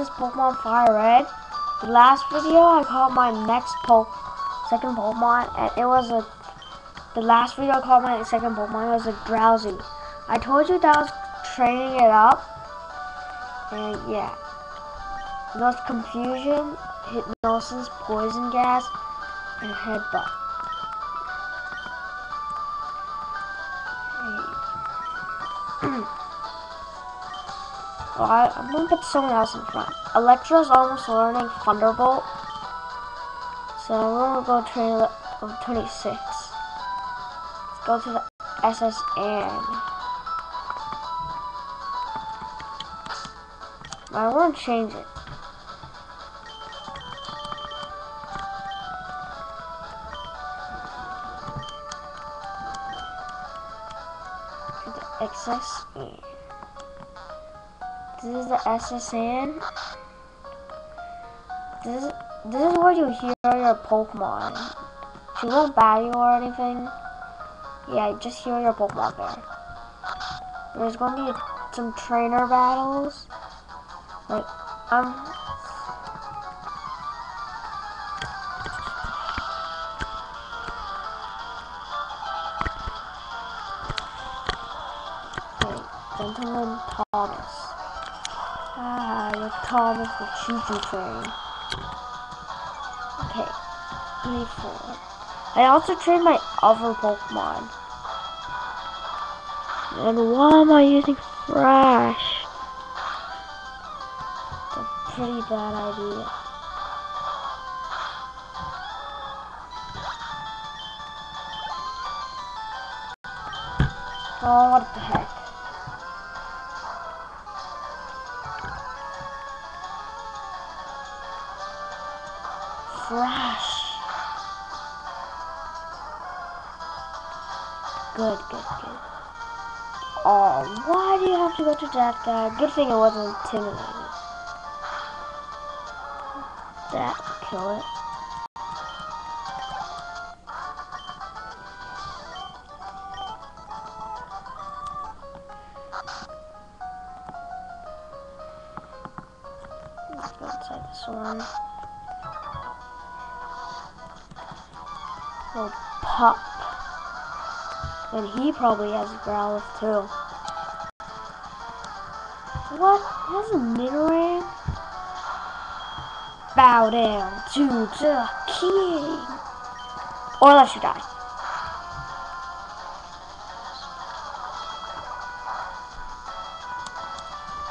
this Pokemon Fire Red. The last video I caught my second Pokemon, and it was the last video I caught my second Pokemon was a Drowsy. I told you that I was training it up, and yeah. Those Confusion, Hypnosis, Poison Gas, and Headbutt. I'm gonna put someone else in front. Electro's almost learning Thunderbolt, so I'm gonna go train level 26. Let's go to the SSN. I want to change it. The SSN. This is the SSN. This is where you hear your Pokemon. She won't battle you or anything. Yeah, just hear your Pokemon there. There's going to be some trainer battles. Like, Gentleman Thomas. You're Thomas the Choo-Choo Train. Okay, 24. I also trained my other Pokemon. And why am I using Thrash? It's a pretty bad idea. Oh, what the heck. Thrash. Good. Oh, why do you have to go to that guy? Good thing it wasn't intimidated. That kill it. Let's go inside this one. Oh, Pup. And he probably has a Growlithe too. What? He has a Nidoran? Bow down to the king. Or let you die.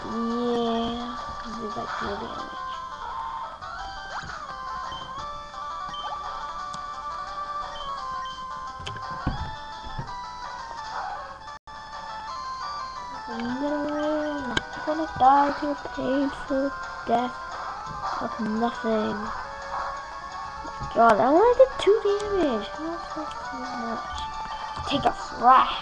Yeah. Did like no damage. Nidoran, not gonna die to a painful death of nothing. God, I only did 2 damage. That's not too much. Take a Thrash.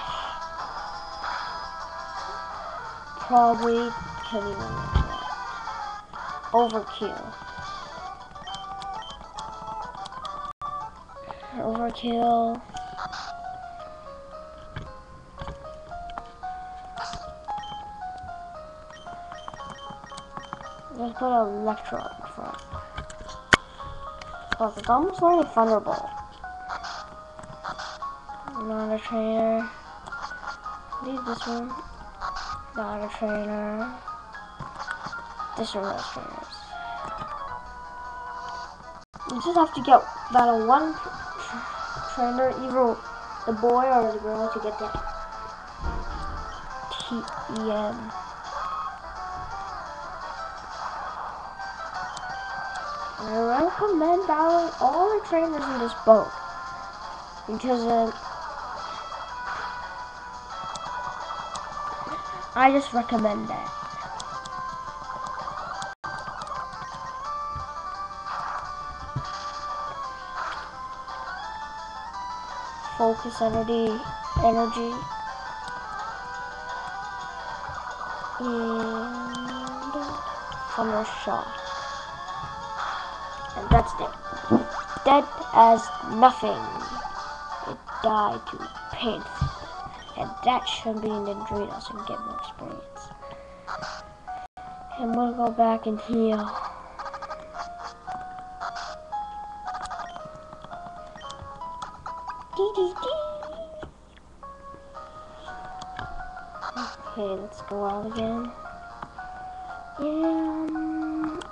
Probably can even like that. Overkill. Let's put Electro in front. Oh, it's almost like a Thunderbolt. Not a trainer. Leave this one. Not a trainer. This one has trainers. You just have to get battle one trainer, either the boy or the girl, to get the TEM. I recommend battling all the trainers in this boat because I just recommend that. Focus energy, and Thunder Shot. And that's dead. Dead as nothing. It died to painful. And that should be in the Dendritos and get more experience. I'm gonna go back and heal. Okay, let's go out again. And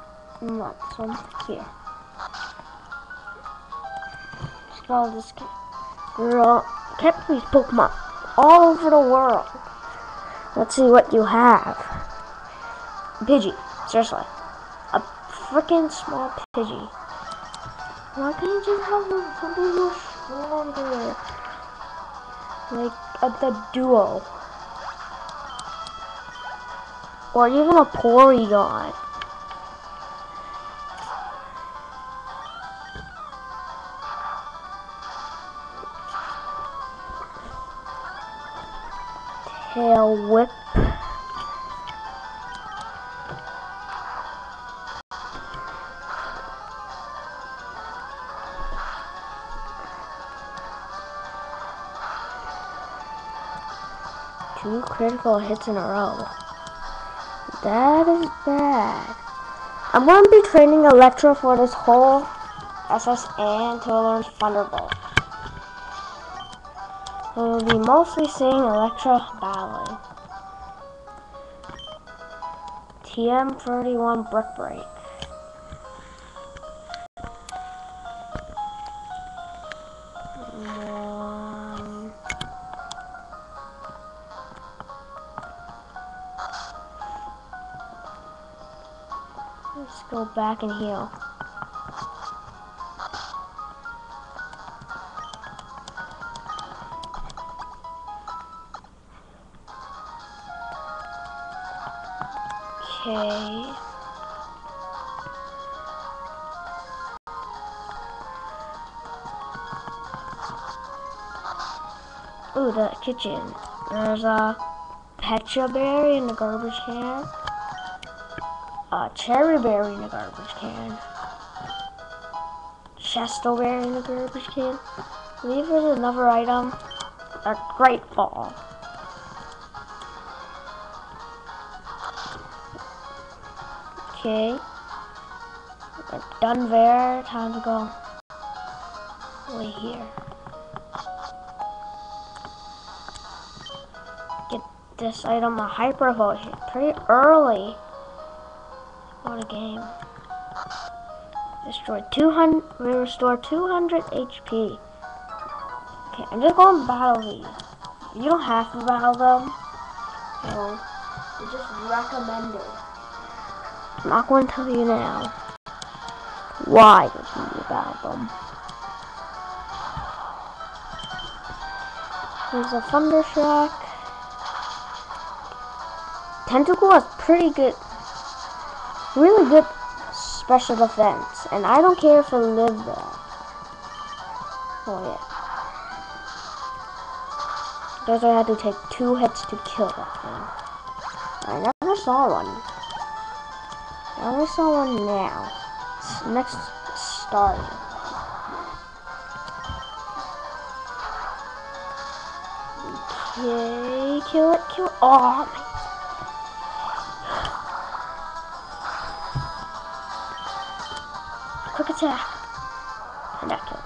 not this one. Here. Let's follow this girl. Kept these Pokemon all over the world. Let's see what you have. Pidgey. Seriously. A freaking small Pidgey. Why can't you just have something more stronger? Like the Duo. Or even a Porygon. Tail Whip. Two critical hits in a row. That is bad. I'm going to be training Electro for this whole SSN to learn Thunderbolt. We'll be mostly seeing Electro battling. TM31 Brick Break. Let's go back and heal. Okay. Ooh, the kitchen. There's a Pecha Berry in the garbage can. A Cherry Berry in the garbage can. Chesto Berry in the garbage can. I believe there's another item. A Great Ball. Okay. We're done there. Time to go way here. Get this item, a Hyper Potion, pretty early. What a game. Destroy 200, we restore 200 HP. Okay, I'm just going to battle these. You don't have to battle them. So, it's just recommended. I'm not going to tell you now why you need to battle them. There's a Thundershock. Tentacle has pretty good, really good special defense, and I don't care if it lives there. Oh yeah. Guess I had to take 2 hits to kill that thing. I never saw one. I only saw one now. It's next starting. Okay, kill it, kill it. Oh my. Quick attack. And that killed it.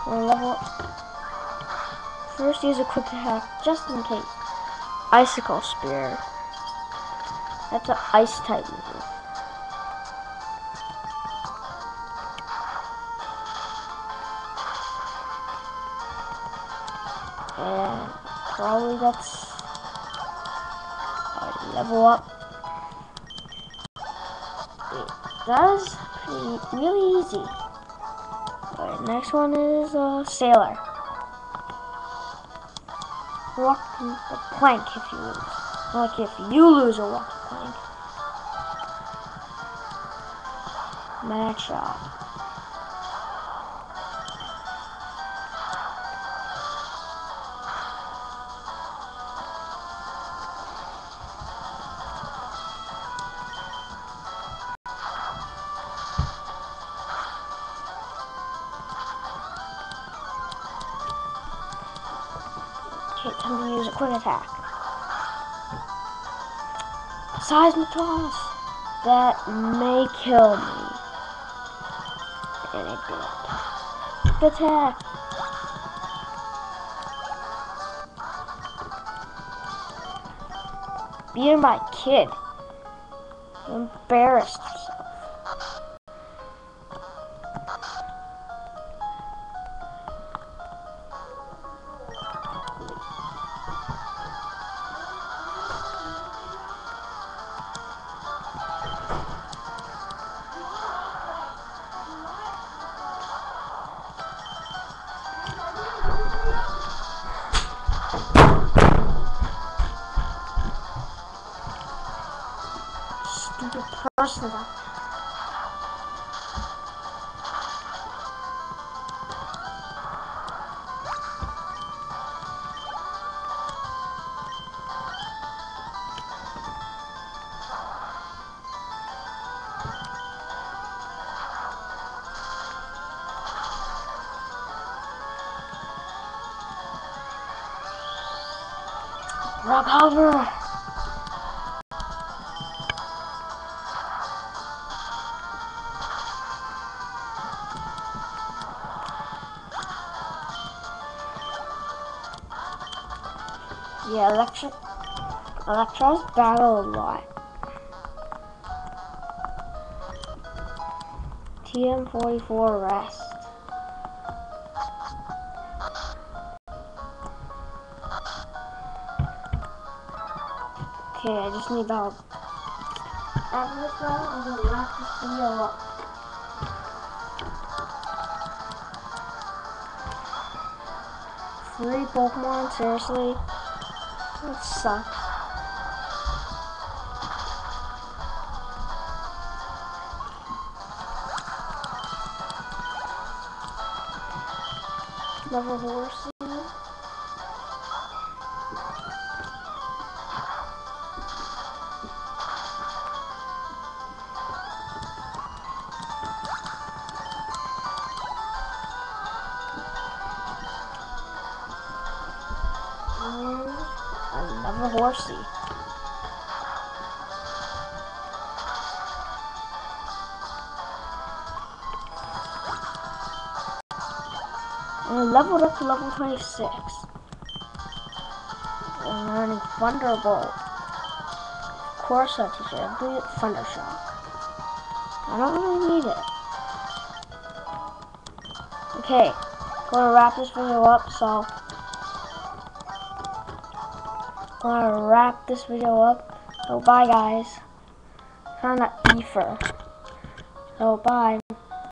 We'll level up. First, use a quick attack just in case. Icicle Spear. That's an ice type move. And probably that's level up. That is really easy. Alright, next one is Sailor. Walk the plank if you lose. Like if you lose or walk the plank. Match up. Okay, time to use a quick attack. Seismic toss. That may kill me. And it did. Quick attack. Beating my kid. Embarrassed himself. Stupid person. Recover. Yeah, Electros battle a lot. TM44 rest. Okay, I just need the help. After this battle, I'm gonna wrap this video up. Three Pokemon, seriously? That sucks. Level Horsey. Another Horsey. And I leveled up to level 26. I'm learning Thunderbolt. Of course I teach it. I believe Thundershock. I don't really need it. Okay, gonna wrap this video up, so So bye guys. Found that ether. So bye.